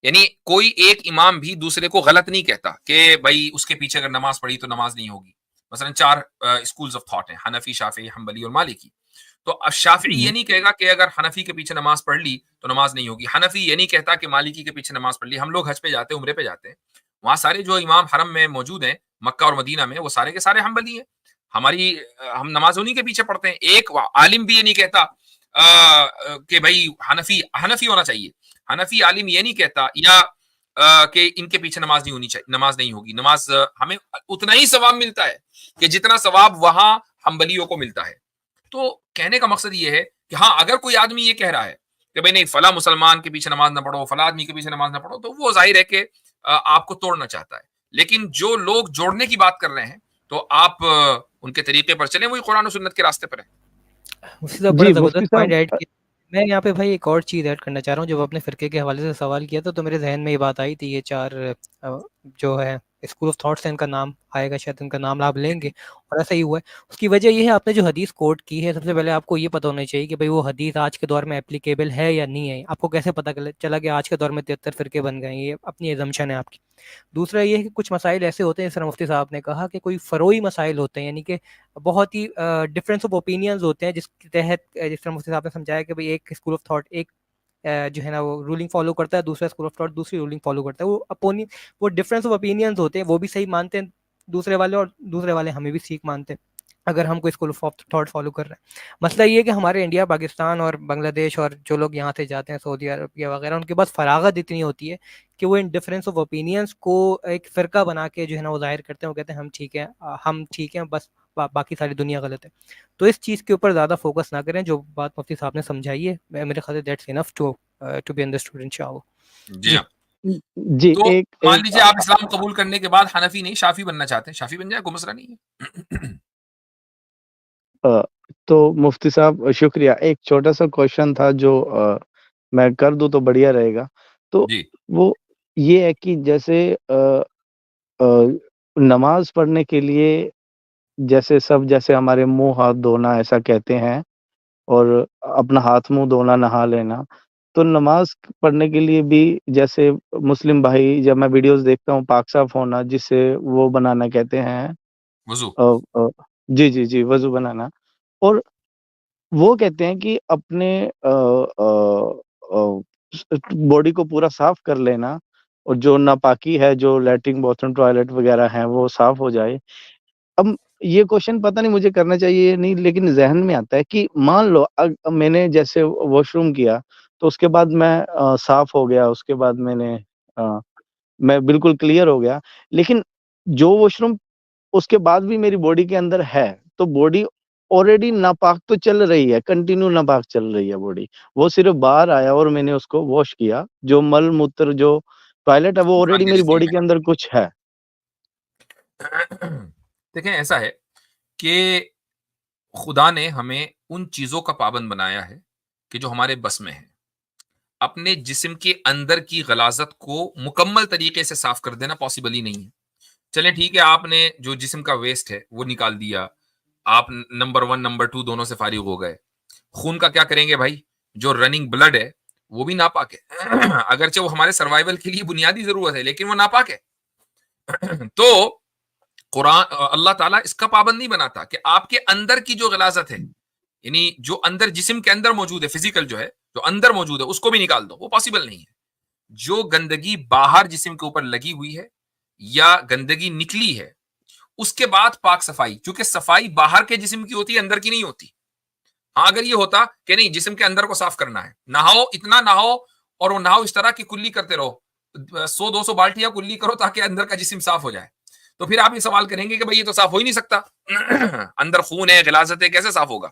یعنی کوئی ایک امام بھی دوسرے کو غلط نہیں کہتا کہ بھائی اس کے پیچھے اگر نماز پڑھی تو نماز نہیں ہوگی. مثلا 4 اسکولز آف تھاٹ ہیں, حنفی, شافعی, حنبلی اور مالکی. تو اب شافعی یہ نہیں کہے گا کہ اگر حنفی کے پیچھے نماز پڑھ لی تو نماز نہیں ہوگی. حنفی یہ نہیں کہتا کہ مالکی کے پیچھے نماز پڑھ لی. ہم لوگ حج پہ جاتے ہیں, عمرے پہ جاتے ہیں, وہاں سارے جو امام حرم میں موجود ہیں مکہ اور مدینہ میں, وہ سارے کے سارے حنبلی ہیں. ہم نماز انہی کے پیچھے پڑھتے ہیں. ایک عالم بھی یہ نہیں کہتا کہ بھائی حنفی ہونا چاہیے. حنفی عالم یہ نہیں کہتا یا کہ ان کے پیچھے نماز نہیں ہونی چاہیے, نماز نہیں ہوگی. نماز ہمیں اتنا ہی ثواب ملتا ہے کہ جتنا ثواب وہاں حنبلیوں کو ملتا ہے. تو کہنے کا مقصد یہ ہے کہ ہاں, اگر کوئی آدمی یہ کہہ رہا ہے کہ بھائی نہیں فلاں مسلمان کے پیچھے نماز نہ پڑھو, فلاں آدمی کے پیچھے نماز نہ پڑھو, تو وہ ظاہر ہے کہ آپ کو توڑنا چاہتا ہے. لیکن جو لوگ جوڑنے کی بات کر رہے ہیں تو آپ ان کے طریقے پر چلیں, وہی قرآن و سنت کے راستے پر ہیں. مفتی صاحب بڑا زبردست پوائنٹ ایڈ کیا. میں یہاں پہ بھائی ایک اور چیز ایڈ کرنا چاہ رہا ہوں. جب اپنے فرقے کے حوالے سے سوال کیا تو میرے ذہن میں یہ بات آئی تھی, یہ 4 جو ہے اسکول آف تھاٹ سے ان کا نام آئے گا، شاید ان کا نام آپ لیں گے، اور ایسا ہی ہوا ہے۔ اس کی وجہ یہ ہے آپ نے جو حدیث کوٹ کی ہے، سب سے پہلے آپ کو یہ پتہ ہونا چاہیے کہ بھئی وہ حدیث آج کے دور میں اپلیکیبل ہے یا نہیں ہے۔ آپ کو کیسے پتہ چلا کہ آج کے دور میں 73 فرقے بن گئے ہیں؟ یہ اپنی ایزمپشن ہے آپ کی۔ دوسرا یہ ہے کہ کچھ مسائل ایسے ہوتے ہیں، جس طرح مفتی صاحب نے کہا کہ کوئی فروعی مسائل ہوتے ہیں، یعنی کہ بہت ہی ڈفرینس آف اوپینینز ہوتے ہیں، جس کے تحت جس طرح مفتی صاحب نے سمجھایا کہ بھئی ایک اسکول آف تھاٹ ایک جو ہے نا وہ رولنگ فالو کرتا ہے، دوسرا اسکول آف تھاٹ دوسری رولنگ فالو کرتا ہے، وہ ڈفرینس آف اوپینینز ہوتے ہیں، وہ بھی صحیح مانتے ہیں دوسرے والے، اور دوسرے والے ہمیں بھی ٹھیک مانتے ہیں اگر ہم کوئی اسکول آف تھاٹ فالو کر رہے ہیں۔ مسئلہ یہ ہے کہ ہمارے انڈیا، پاکستان اور بنگلہ دیش اور جو لوگ یہاں سے جاتے ہیں سعودی عربیہ وغیرہ، ان کے پاس فراغت اتنی ہوتی ہے کہ وہ ان ڈفرینس آف اوپینینس کو ایک فرقہ بنا کے جو ہے نا وہ ظاہر کرتے ہیں، وہ کہتے ہیں ہم ٹھیک ہیں، بس باقی ساری دنیا غلط ہے۔ تو اس چیز کے اوپر زیادہ فوکس نہ کریں، جو بات مفتی صاحب نے سمجھائی ہے میرے خیال سے that's enough to be understood انشاءاللہ۔ جی ہاں، جی تو ایک مان لیجیے آپ اسلام قبول کرنے کے بعد حنفی نہیں شافی بننا چاہتے ہیں، شافی بن جائے، کوئی مسئلہ نہیں ہے۔ تو مفتی صاحب شکریہ، ایک چھوٹا سا کوشچن تھا جو میں کر دوں تو بڑھیا رہے گا۔ تو جی وہ یہ ہے کہ جیسے نماز پڑھنے کے لیے جیسے ہمارے منہ ہاتھ دھونا ایسا کہتے ہیں، اور اپنا ہاتھ منہ دھونا، نہا لینا، تو نماز پڑھنے کے لیے بھی جیسے مسلم بھائی، جب میں ویڈیوز دیکھتا ہوں، پاک صاف ہونا جسے وہ بنانا کہتے ہیں، وضو، جی جی جی، وضو بنانا، اور وہ کہتے ہیں کہ اپنے باڈی کو پورا صاف کر لینا، اور جو ناپاکی ہے، جو لیٹرنگ باتھ روم ٹوائلٹ وغیرہ ہیں، وہ صاف ہو جائے۔ اب یہ کوشچن پتہ نہیں مجھے کرنا چاہیے نہیں، لیکن ذہن میں آتا ہے کہ مان لو میں نے جیسے واش روم کیا تو اس کے بعد میں صاف ہو گیا، اس کے بعد میں بالکل کلیئر ہو گیا، لیکن جو واش روم اس کے بعد بھی میری باڈی کے اندر ہے، تو باڈی آلریڈی ناپاک تو چل رہی ہے، کنٹینیو ناپاک چل رہی ہے باڈی، وہ صرف باہر آیا اور میں نے اس کو واش کیا، جو مل موتر جو ٹوائلٹ ہے وہ انسان آلریڈی کے میری جسم باڈی میں۔ کے اندر کچھ ہے۔ دیکھیں ایسا ہے کہ خدا نے ہمیں ان چیزوں کا پابند بنایا ہے کہ جو ہمارے بس میں ہے۔ اپنے جسم کے اندر کی غلاظت کو مکمل طریقے سے صاف کر دینا پاسبل ہی نہیں ہے۔ چلیں ٹھیک ہے، آپ نے جو جسم کا ویسٹ ہے وہ نکال دیا، آپ نمبر 1 نمبر 2 دونوں سے فارغ ہو گئے۔ خون کا کیا کریں گے بھائی؟ جو رننگ بلڈ ہے وہ بھی ناپاک ہے، اگرچہ وہ ہمارے سروائیول کے لیے بنیادی ضرورت ہے، لیکن وہ ناپاک ہے۔ تو قرآن اللہ تعالیٰ اس کا پابند نہیں بناتا کہ آپ کے اندر کی جو غلاظت ہے، یعنی جو اندر جسم کے اندر موجود ہے، فزیکل جو ہے، جو اندر موجود ہے، اس کو بھی نکال دو، وہ پاسبل نہیں ہے۔ جو گندگی باہر جسم کے اوپر لگی ہوئی ہے یا گندگی نکلی ہے، اس کے بعد پاک صفائی، چونکہ صفائی باہر کے جسم کی ہوتی ہے، اندر کی نہیں ہوتی۔ ہاں اگر یہ ہوتا کہ نہیں جسم کے اندر کو صاف کرنا ہے، نہاؤ، اتنا نہاؤ، اور وہ نہاؤ اس طرح کی کلی کرتے رہو، 100-200 بالٹیاں کلی کرو تاکہ اندر کا جسم صاف ہو جائے، تو پھر آپ یہ سوال کریں گے کہ بھائی یہ تو صاف ہو ہی نہیں سکتا، اندر خون ہے، غلاظت ہے، کیسے صاف ہوگا؟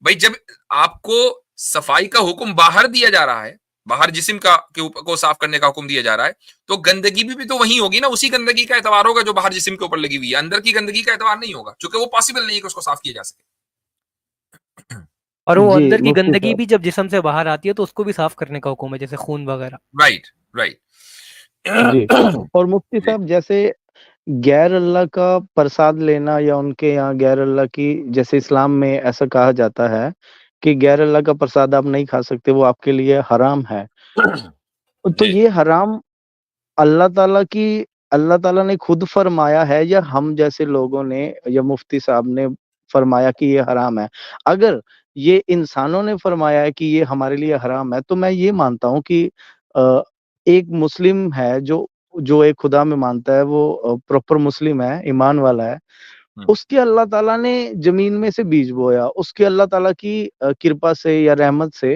بھائی جب آپ کو صفائی کا حکم باہر دیا جا رہا ہے، باہر جسم کو صاف کرنے کا حکم دیا جا رہا ہے، تو گندگی بھی تو وہی ہوگی نا، اسی گندگی کا اعتبار ہوگا جو باہر جسم کے اوپر لگی ہوئی ہے، اندر کی گندگی کا اعتبار نہیں ہوگا، چونکہ وہ پاسبل نہیں ہے کہ اس کو صاف کیا جا سکے۔ اور وہ جی اندر کی مفتی گندگی صاحب، بھی جب جسم سے باہر آتی ہے تو اس کو بھی صاف کرنے کا حکم ہے، جیسے خون وغیرہ۔ رائٹ جی، اور مفتی جی صاحب جیسے غیر اللہ کا پرساد لینا، یا ان کے یہاں غیر اللہ کی، جیسے اسلام میں ایسا کہا جاتا ہے کہ غیر اللہ کا پرساد آپ نہیں کھا سکتے، وہ آپ کے لیے حرام ہے، تو جی یہ حرام اللہ تعالیٰ نے خود فرمایا ہے، یا ہم جیسے لوگوں نے یا مفتی صاحب نے فرمایا کہ یہ حرام ہے؟ اگر یہ انسانوں نے فرمایا ہے کہ یہ ہمارے لیے حرام ہے، تو میں یہ مانتا ہوں کہ ایک مسلم ہے جو ایک خدا میں مانتا ہے، وہ پراپر مسلم ہے، ایمان والا ہے، اس کے اللہ تعالیٰ نے زمین میں سے بیج بویا، اس کے اللہ تعالیٰ کی کرپا سے یا رحمت سے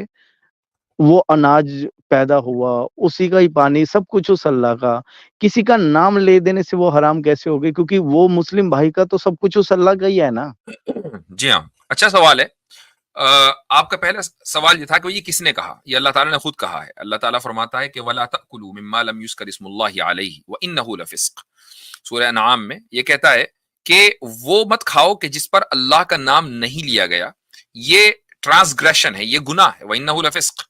وہ اناج پیدا ہوا، اسی کا ہی پانی، سب کچھ اس اللہ کا، کسی کا نام لے دینے سے وہ حرام کیسے ہو گئی؟ کیونکہ وہ مسلم بھائی کا تو سب کچھ اس اللہ کا ہی ہے نا۔ جی ہاں، اچھا سوال ہے۔ آپ کا پہلا سوال یہ تھا کہ یہ کس نے کہا؟ یہ اللہ تعالیٰ نے خود کہا ہے۔ اللہ تعالیٰ فرماتا ہے کہ وَلَا تَأْكُلُوا مِمَّا لَمْ يُذْكَرِ اسْمُ اللَّهِ عَلَيْهِ وَإِنَّهُ لَفِسْقٌ۔ سورہ انعام میں یہ کہتا ہے کہ وہ مت کھاؤ کہ جس پر اللہ کا نام نہیں لیا گیا، یہ ٹرانسگریشن ہے، یہ گناہ ہے، وَإِنَّهُ لَفِسْقٌ۔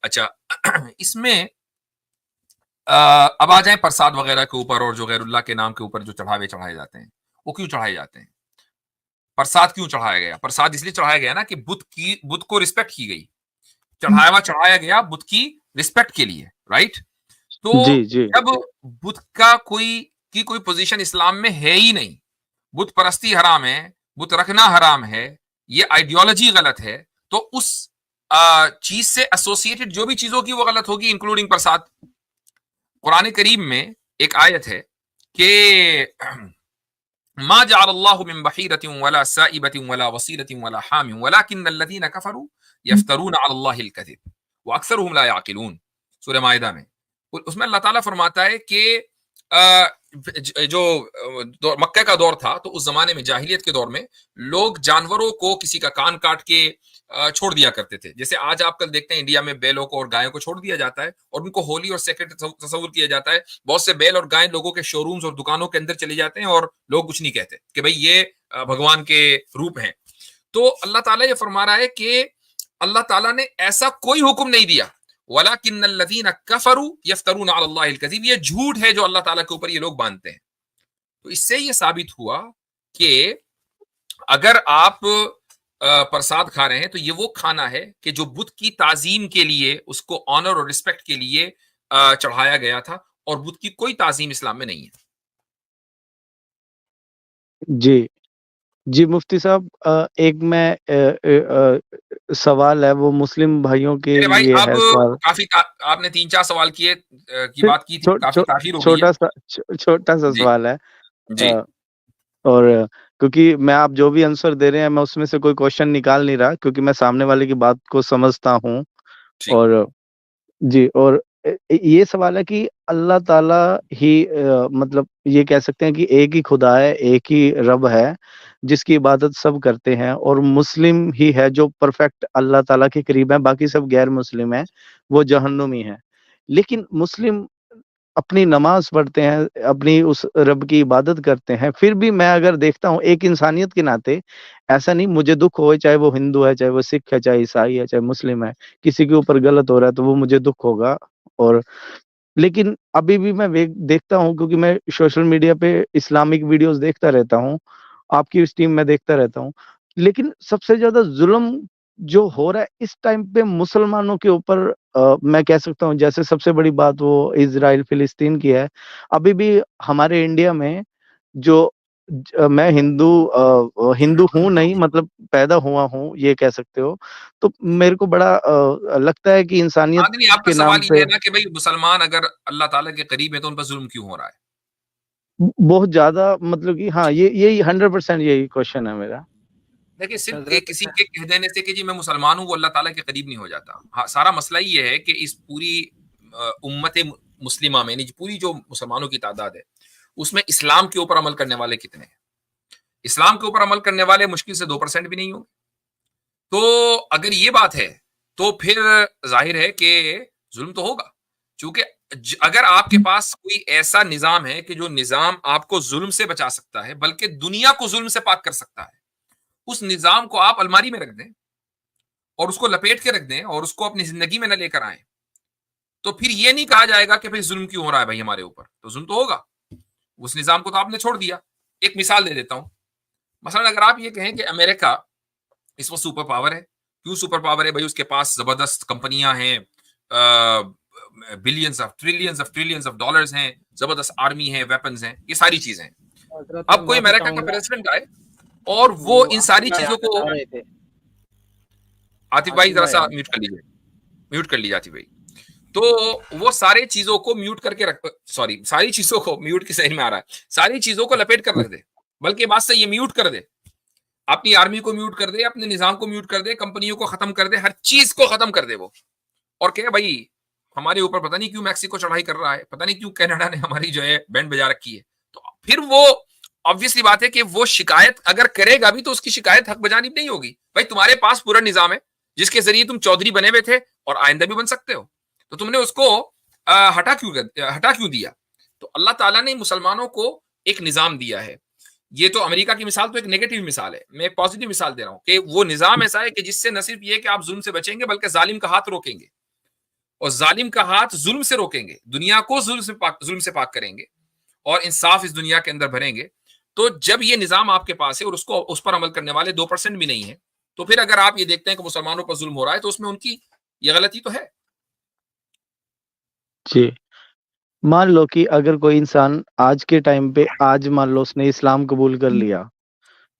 اچھا اس میں اب آ جائیں پرساد وغیرہ کے اوپر اور جو غیر اللہ کے نام کے اوپر جو چڑھاوے چڑھائے جاتے ہیں، وہ کیوں چڑھائے جاتے ہیں؟ پرساد کیوں چڑھایا گیا؟ پرساد اس لیے چڑھایا گیا نا کہ بت کو رسپیکٹ کی گئی، چڑھایا گیا بت کی رسپیکٹ کے لیے، رائٹ؟ تو جی جی جب بت کا کوئی پوزیشن اسلام میں ہے ہی نہیں، بت پرستی حرام ہے، بت رکھنا حرام ہے، یہ آئیڈیالوجی غلط ہے، تو اس چیز سے ایسوسیٹڈ جو بھی چیزوں کی وہ غلط ہوگی، انکلوڈنگ پرساد۔ قرآن کریم میں ایک آیت ہے کہ ما جعل اللہ من بحیرۃ ولا سائبۃ ولا وصیلۃ ولا حام ولکن الذین کفروا یفترون علی اللہ الکذب واکثرهم لا یعقلون، سورہ مائدہ میں۔ اس میں اللہ تعالیٰ فرماتا ہے کہ جو مکہ کا دور تھا تو اس زمانے میں، جاہلیت کے دور میں، لوگ جانوروں کو کسی کا کان کاٹ کے چھوڑ دیا کرتے تھے۔ جیسے آج آپ کل دیکھتے ہیں انڈیا میں بیلوں کو اور گایوں کو چھوڑ دیا جاتا ہے اور ان کو ہولی اور سیکرٹ تصور کیا جاتا ہے۔ بہت سے بیل اور گائے لوگوں کے شو رومز اور دکانوں کے اندر چلے جاتے ہیں اور لوگ کچھ نہیں کہتے کہ بھئی یہ بھگوان کے روپ ہیں۔ تو اللہ تعالیٰ یہ فرما رہا ہے کہ اللہ تعالیٰ نے ایسا کوئی حکم نہیں دیا، وَلَكِنَّ الَّذِينَ كَفَرُوا يَفْتَرُونَ عَلَى اللَّهِ الْكَذِبَ، یہ جھوٹ ہے جو اللہ تعالیٰ کے اوپر یہ لوگ باندھتے ہیں۔ تو اس سے یہ ثابت ہوا کہ اگر آپ پرساد کھا رہے ہیں تو یہ وہ کھانا ہے کہ جو بت کی تعظیم کے لیے، اس کو آنر اور رسپیکٹ کے لیے چڑھایا گیا تھا، اور بت کی کوئی تعظیم اسلام میں نہیں ہے۔ جی جی مفتی صاحب، ایک میں سوال ہے وہ مسلم بھائیوں کے میرے بھائی لیے اب ہے سوال۔ کافی آپ نے 3-4 سوال کی بات کی تھی، کافی تاخیر ہو گئی ہے۔ چھوٹا سا جی سوال ہے، جی اور کیونکہ میں آپ جو بھی آنسر دے رہے ہیں میں اس میں سے کوئی کوشچن نکال نہیں رہا، کیونکہ میں سامنے والے کی بات کو سمجھتا ہوں۔ ٹھیک۔ اور جی، اور یہ سوال ہے کہ اللہ تعالیٰ ہی مطلب یہ کہہ سکتے ہیں کہ ایک ہی خدا ہے، ایک ہی رب ہے جس کی عبادت سب کرتے ہیں، اور مسلم ہی ہے جو پرفیکٹ اللہ تعالیٰ کے قریب ہیں، باقی سب غیر مسلم ہیں، وہ جہنمی ہیں۔ لیکن مسلم اپنی نماز پڑھتے ہیں، اپنی اس رب کی عبادت کرتے ہیں، پھر بھی میں اگر دیکھتا ہوں ایک انسانیت کے ناطے، ایسا نہیں مجھے دکھ ہوئے، چاہے وہ ہندو ہے، چاہے وہ سکھ ہے، چاہے عیسائی ہے، چاہے مسلم ہے، کسی کے اوپر غلط ہو رہا ہے تو وہ مجھے دکھ ہوگا۔ اور لیکن ابھی بھی میں دیکھتا ہوں، کیونکہ میں سوشل میڈیا پہ اسلامک ویڈیوز دیکھتا رہتا ہوں، آپ کی اس ٹیم میں دیکھتا رہتا ہوں، لیکن سب سے زیادہ ظلم جو ہو رہا ہے اس ٹائم پہ مسلمانوں کے اوپر، میں کہہ سکتا ہوں جیسے سب سے بڑی بات وہ اسرائیل فلسطین کی ہے۔ ابھی بھی ہمارے انڈیا میں جو میں ہندو ہوں نہیں، مطلب پیدا ہوا ہوں یہ کہہ سکتے ہو، تو میرے کو بڑا لگتا ہے کہ انسانیت نہیں، آپ کا کے نام سوال یہ پہ ہے نا کہ بھئی مسلمان اگر اللہ تعالیٰ کے قریب ہے تو ان پر ظلم کیوں ہو رہا ہے؟ بہت زیادہ، مطلب کہ ہاں یہی 100% یہی کوشچن ہے میرا۔ دیکھیں صرف حضرت کسی کے کہہ دینے سے کہ جی میں مسلمان ہوں وہ اللہ تعالیٰ کے قریب نہیں ہو جاتا۔ ہاں، سارا مسئلہ یہ ہے کہ اس پوری امت مسلمہ میں، یعنی پوری جو مسلمانوں کی تعداد ہے اس میں اسلام کے اوپر عمل کرنے والے کتنے ہیں؟ اسلام کے اوپر عمل کرنے والے مشکل سے 2% بھی نہیں ہوں۔ تو اگر یہ بات ہے تو پھر ظاہر ہے کہ ظلم تو ہوگا، چونکہ اگر آپ کے پاس کوئی ایسا نظام ہے کہ جو نظام آپ کو ظلم سے بچا سکتا ہے بلکہ دنیا کو ظلم سے پاک کر سکتا ہے، اس نظام کو آپ الماری میں رکھ دیں اور اس کو لپیٹ کے رکھ دیں اور اس کو اپنی زندگی میں نہ لے کر آئیں، تو پھر یہ نہیں کہا جائے گا کہ بھئی ظلم کیوں ہو رہا ہے بھائی ہمارے اوپر، تو ظلم تو ہوگا۔ اس نظام کو تو آپ نے چھوڑ دیا۔ ایک مثال دے دیتا ہوں، مثلا اگر آپ یہ کہیں کہ امریکہ اس وقت سپر پاور ہے، کیوں سپر پاور ہے؟ بھائی اس کے پاس زبردست کمپنیاں ہیں، billions of trillions of dollars ہیں، زبردست آرمی ہے، ویپنز ہیں، یہ ساری چیزیں ہیں۔ حضرت اب کوئی امریکہ کا پریزیڈنٹ آئے اور وہ ان ساری چیزوں کو، عاطف بھائی ذرا سا میوٹ کر لیجیے، میوٹ کر لیجیے عاطف بھائی، تو وہ سارے چیزوں کو میوٹ کر کے رکھ، ساری چیزوں کو میوٹ کی صحیح میں آ رہا ہے، ساری چیزوں کو لپیٹ کر رکھ دے، بلکہ بات سے یہ میوٹ کر دے، اپنی آرمی کو میوٹ کر دے، اپنے نظام کو میوٹ کر دے، کمپنیوں کو ختم کر دے، ہر چیز کو ختم کر دے وہ، اور کہ بھائی ہمارے اوپر پتہ نہیں کیوں میکسیکو چڑھائی کر رہا ہے، پتہ نہیں کیوں کینیڈا نے ہماری جو ہے بینڈ بجا رکھی ہے، تو پھر وہ obviously بات ہے کہ وہ شکایت اگر کرے گا بھی تو اس کی شکایت حق بجانب نہیں ہوگی۔ بھائی تمہارے پاس پورا نظام ہے جس کے ذریعے تم چودھری بنے ہوئے تھے اور آئندہ بھی بن سکتے ہو، تو تم نے اس کو ہٹا کیوں دیا؟ تو اللہ تعالیٰ نے مسلمانوں کو ایک نظام دیا ہے۔ یہ تو امریکہ کی مثال تو ایک نیگیٹو مثال ہے، میں ایک پازیٹو مثال دے رہا ہوں کہ وہ نظام ایسا ہے کہ جس سے نہ صرف یہ کہ آپ ظلم سے بچیں گے بلکہ ظالم کا ہاتھ روکیں گے، اور ظالم کا ہاتھ ظلم سے روکیں گے, دنیا کو ظلم سے پاک کریں گے اور انصاف اس دنیا کے اندر بھریں گے. تو جب یہ نظام آپ کے پاس ہے اور اس پر عمل کرنے والے 2% بھی نہیں ہے, تو پھر اگر آپ یہ دیکھتے ہیں کہ مسلمانوں پر ظلم ہو رہا ہے تو اس میں ان کی یہ غلطی تو ہے. جی مان لو کہ اگر کوئی انسان آج کے ٹائم پہ آج مان لو اس نے اسلام قبول کر لیا,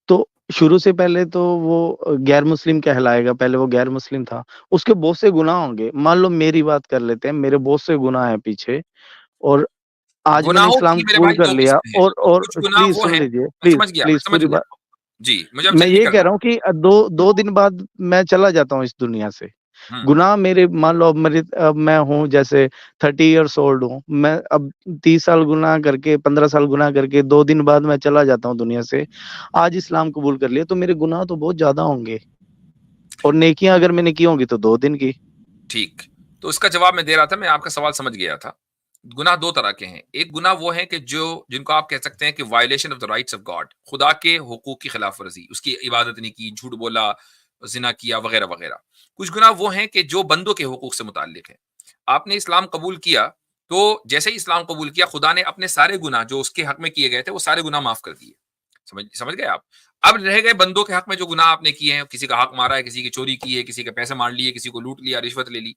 تو شروع سے پہلے تو وہ غیر مسلم کہلائے گا, پہلے وہ غیر مسلم تھا, اس کے بہت سے گناہ ہوں گے. مان لو میری بات کر لیتے ہیں, میرے بہت سے گناہ ہیں پیچھے, اور آج میں نے گناہوں اسلام کی میرے قبول بھائی کر دو لیا, قسمیں ہیں. اور کچھ گناہ پلیز وہ سن ہیں, لیجئے, میں سمجھ گیا, پلیز پوری بات. جی مجھے اب میں جلدی یہ کہہ کرنا رہا ہوں کہ دو دن بعد میں چلا جاتا ہوں اس دنیا سے. ہے. گناہ میرے مان لو اب میں ہوں جیسے 30 ایئرس اولڈ ہوں, میں اب 30 سال گناہ کر کے 15 سال گناہ کر کے 2 دن بعد میں چلا جاتا ہوں دنیا سے. آج اسلام قبول کر لیا تو میرے گناہ تو بہت زیادہ ہوں گے, اور نیکیاں اگر میں نے کی ہوں گی تو 2 دن کی. ٹھیک, تو اس کا جواب میں دے رہا تھا, میں آپ کا سوال سمجھ گیا تھا. گناہ 2 طرح کے ہیں. ایک گناہ وہ ہیں کہ جن کو آپ کہہ سکتے ہیں کہ violation of the rights of God, خدا کے حقوق کی خلاف ورزی, اس کی عبادت نہیں کی, جھوٹ بولا, زنا کیا وغیرہ وغیرہ. کچھ گناہ وہ ہیں کہ جو بندوں کے حقوق سے متعلق ہیں. آپ نے اسلام قبول کیا تو جیسے ہی اسلام قبول کیا, خدا نے اپنے سارے گناہ جو اس کے حق میں کیے گئے تھے وہ سارے گناہ معاف کر دیے. سمجھ گئے آپ؟ اب رہ گئے بندوں کے حق میں جو گناہ آپ نے کیے ہیں, کسی کا حق مارا ہے, کسی کی چوری کی ہے, کسی کے پیسے مار لیے, کسی کو لوٹ لیا, رشوت لے لی.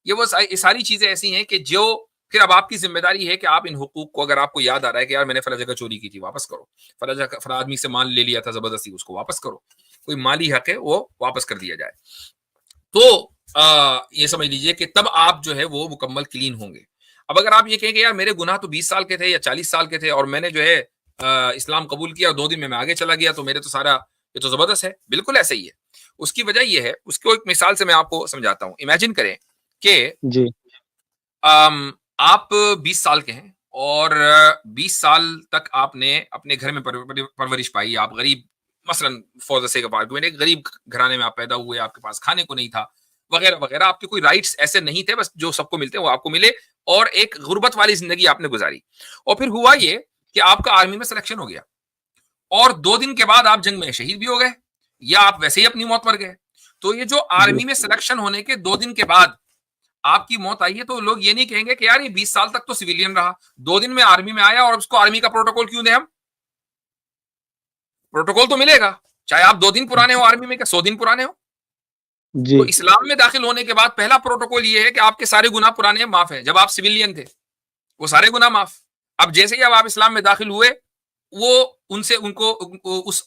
یہ ساری چیزیں ایسی ہیں کہ جو پھر اب آپ کی ذمہ داری ہے کہ آپ ان حقوق کو, اگر آپ کو یاد آ رہا ہے کہ یار میں نے فلاں جگہ چوری کی تھی, واپس کرو. فلاں آدمی سے مال لے لیا تھا زبردستی, اس کو واپس کرو. کوئی مالی حق ہے وہ واپس کر دیا جائے. تو یہ سمجھ لیجئے کہ تب آپ جو ہے وہ مکمل کلین ہوں گے. اب اگر آپ یہ کہیں کہ یار میرے گناہ تو 20 سال کے تھے یا 40 سال کے تھے اور میں نے جو ہے اسلام قبول کیا اور 2 دن میں آگے چلا گیا, تو میرے تو سارا یہ تو زبردست ہے. بالکل ایسا ہی ہے. اس کی وجہ یہ ہے, اس کو ایک مثال سے میں آپ کو سمجھاتا ہوں. امیجن کریں کہ جی آپ 20 سال کے ہیں اور 20 سال تک آپ نے اپنے گھر میں پرورش پائی. آپ غریب, مثلا for the sake of argument, ایک غریب گھرانے میں آپ پیدا ہوئے, آپ کے پاس کھانے کو نہیں تھا وغیرہ وغیرہ. آپ کے کوئی رائٹس ایسے نہیں تھے, بس جو سب کو ملتے ہیں وہ آپ کو ملے, اور ایک غربت والی زندگی آپ نے گزاری. اور پھر ہوا یہ کہ آپ کا آرمی میں سلیکشن ہو گیا, اور 2 دن کے بعد آپ جنگ میں شہید بھی ہو گئے, یا آپ ویسے ہی اپنی موت مر گئے. تو یہ جو آرمی میں سلیکشن ہونے کے 2 دن کے بعد آپ کی موت آئی ہے, تو لوگ یہ نہیں کہیں گے کہ یار یہ 20 سال تک تو سویلین رہا, 2 دن میں آرمی میں آیا, اور اس کو آرمی کا پروٹوکول کیوں دیں ہم؟ پروٹوکول تو ملے گا, چاہے آپ 2 دن پرانے ہو آرمی میں, کہ 100 دن پرانے ہو. جی تو اسلام میں داخل ہونے کے بعد پہلا پروٹوکول یہ ہے کہ آپ کے سارے گناہ پرانے ہیں معاف ہیں. جب آپ سویلین تھے وہ سارے گناہ معاف. اب جیسے ہی اب آپ اسلام میں داخل ہوئے, وہ ان کو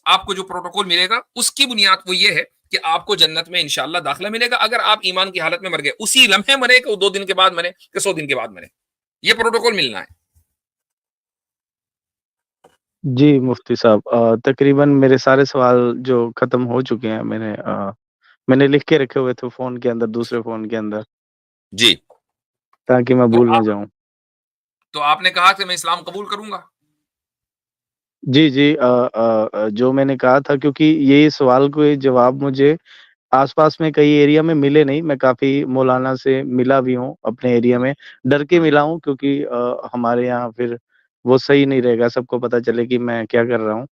آپ کو جو پروٹوکول ملے گا اس کی بنیاد وہ یہ ہے کہ آپ کو جنت میں انشاءاللہ داخلہ ملے گا, اگر آپ ایمان کی حالت میں مر گئے, اسی لمحے مرے کہ 2 دن کے بعد مرے کہ 100 دن کے بعد مرے. یہ پروٹوکول ملنا ہے. جی مفتی صاحب, تقریباً میرے سارے سوال جو ختم ہو چکے ہیں, میں نے لکھ کے رکھے ہوئے تھے فون کے اندر, دوسرے فون کے اندر, جی, تاکہ میں بھول نہ جاؤں. تو آپ نے کہا کہ میں اسلام قبول کروں گا. جی جو میں نے کہا تھا, کیونکہ یہ سوال کو جواب مجھے آس پاس میں کئی ایریا میں ملے نہیں. میں کافی مولانا سے ملا بھی ہوں اپنے ایریا میں, ڈر کے ملا ہوں, کیونکہ ہمارے یہاں پھر وہ صحیح نہیں رہے گا, سب کو پتا چلے کہ میں کیا کر رہا ہوں.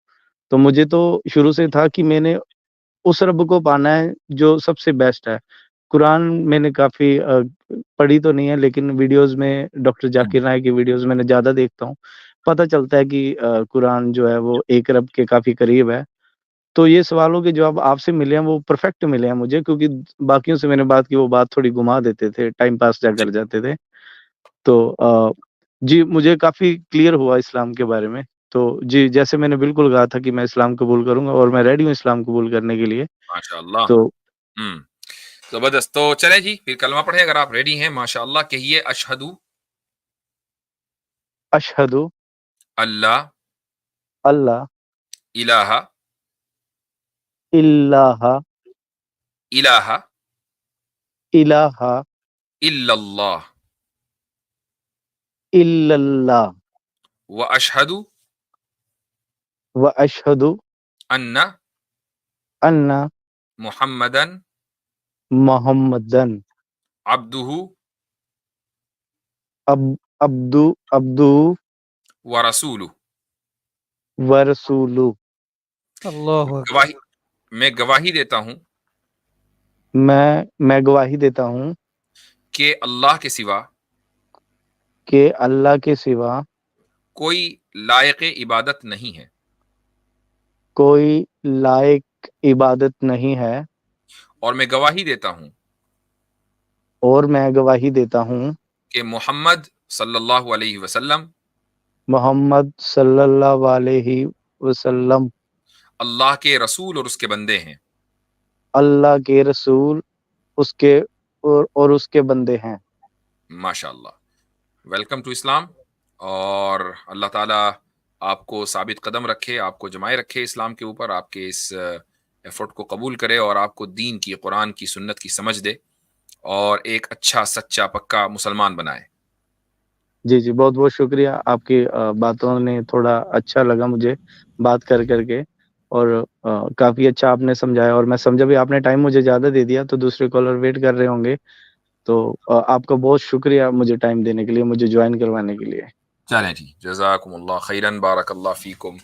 تو مجھے تو شروع سے تھا کہ میں نے اس رب کو پانا ہے جو سب سے بیسٹ ہے. قرآن میں نے کافی پڑھی تو نہیں ہے, لیکن ویڈیوز میں ڈاکٹر ذاکر نائک کی ویڈیوز میں نے زیادہ دیکھتا ہوں. پتہ چلتا ہے کہ قرآن جو ہے وہ ایک رب کے کافی قریب ہے. تو یہ سوالوں کے جواب آپ سے ملے ہیں وہ پرفیکٹ ملے ہیں مجھے, کیونکہ باقیوں سے میں نے بات کی, وہ بات تھوڑی گھما دیتے تھے, ٹائم پاس جا کر جاتے تھے. تو جی مجھے کافی کلیئر ہوا اسلام کے بارے میں. تو جی, جیسے میں نے بالکل کہا تھا کہ میں اسلام قبول کروں گا, اور میں ریڈی ہوں اسلام قبول کرنے کے لیے. ماشاءاللہ, تو زبردست. تو چلیں جی, پھر کلمہ پڑھیں اگر آپ ریڈی ہیں. ماشاءاللہ کہیے, اشہدو اللہ اللہ الہ الہ الہ الہ الا اللہ الا اللہ واشہد واشہد ان ان محمدن محمدن عبدہ عبدو ورسولہ. ورسولو. اللہ اکبر. میں گواہی دیتا ہوں میں گواہی دیتا ہوں کہ اللہ کے سوا کہ اللہ کے سوا کوئی لائق عبادت نہیں ہے، کوئی لائق عبادت نہیں ہے، اور میں گواہی دیتا ہوں اور میں گواہی دیتا ہوں کہ محمد صلی اللہ علیہ وسلم محمد صلی اللہ علیہ وسلم اللہ کے رسول اور اس کے بندے ہیں۔ اللہ کے رسول اس کے اور اس کے بندے ہیں۔ ماشاء اللہ، ویلکم ٹو اسلام، اور اللہ تعالیٰ آپ کو ثابت قدم رکھے، آپ کو جمائے رکھے اسلام کے اوپر، آپ کے اس ایفرٹ کو قبول کرے اور آپ کو دین کی، قرآن کی، سنت کی سمجھ دے اور ایک اچھا سچا پکا مسلمان بنائے۔ جی جی، بہت بہت شکریہ، آپ کی باتوں نے تھوڑا اچھا لگا مجھے بات کر کے، اور کافی اچھا آپ نے سمجھایا، اور میں سمجھا بھی آپ نے ٹائم مجھے زیادہ دے دیا، تو دوسرے کالر ویٹ کر رہے ہوں گے، تو آپ کا بہت شکریہ مجھے ٹائم دینے کے لیے، مجھے جوائن کروانے کے لیے۔ چلیں جی، جزاکم اللہ خیرن، بارک اللہ فیکم۔